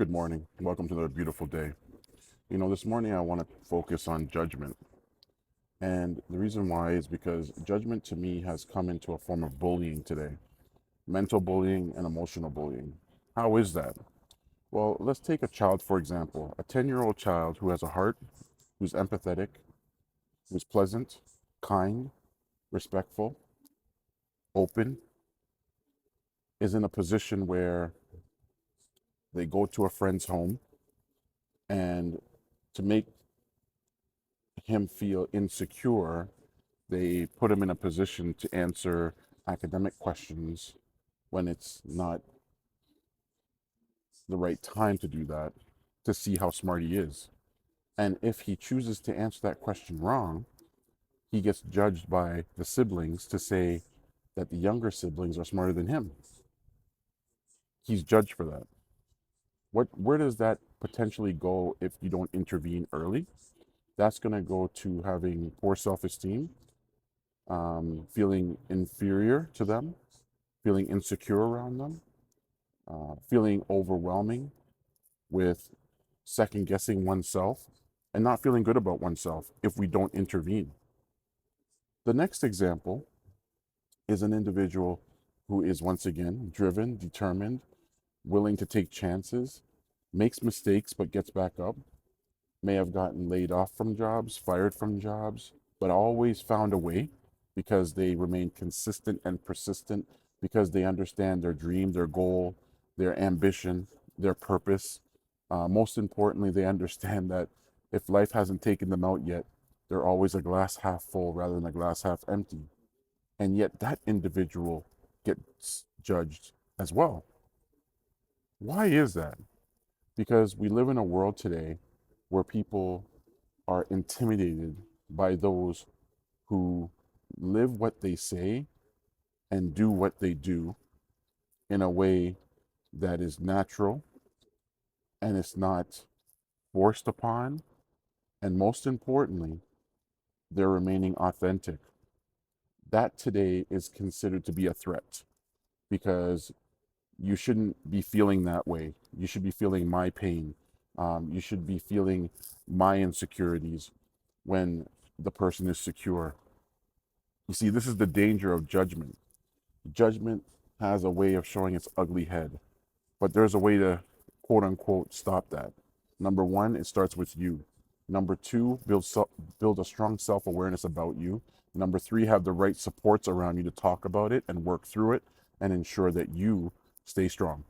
Good morning. Welcome to another beautiful day. This morning I want to focus on judgment. And the reason why is because judgment to me has come into a form of bullying today, mental bullying and emotional bullying. How is that? Well, let's take a child, for example, a 10-year-old child who has a heart, who's empathetic, who's pleasant, kind, respectful, open, is in a position where they go to a friend's home and to make him feel insecure, they put him in a position to answer academic questions when it's not the right time to do that, to see how smart he is. And if he chooses to answer that question wrong, he gets judged by the siblings to say that the younger siblings are smarter than him. He's judged for that. Where does that potentially go if you don't intervene early? That's going to go to having poor self-esteem, feeling inferior to them, feeling insecure around them, feeling overwhelming with second guessing oneself, and not feeling good about oneself if we don't intervene. The next example is an individual who is once again driven, determined, willing to take chances, makes mistakes but gets back up, may have gotten laid off from jobs, fired from jobs, but always found a way because they remain consistent and persistent, because they understand their dream, their goal, their ambition, their purpose. Most importantly, they understand that if life hasn't taken them out yet, they're always a glass half full rather than a glass half empty. And yet that individual gets judged as well. Why is that? Because we live in a world today where people are intimidated by those who live what they say and do what they do in a way that is natural and it's not forced upon. And most importantly, they're remaining authentic. That today is considered to be a threat because you shouldn't be feeling that way. You should be feeling my pain. You should be feeling my insecurities when the person is secure. You see, this is the danger of judgment. Judgment has a way of showing its ugly head, but there's a way to quote unquote stop that. Number one, it starts with you. Number two, build a strong self awareness about you. Number three, have the right supports around you to talk about it and work through it and ensure that you stay strong.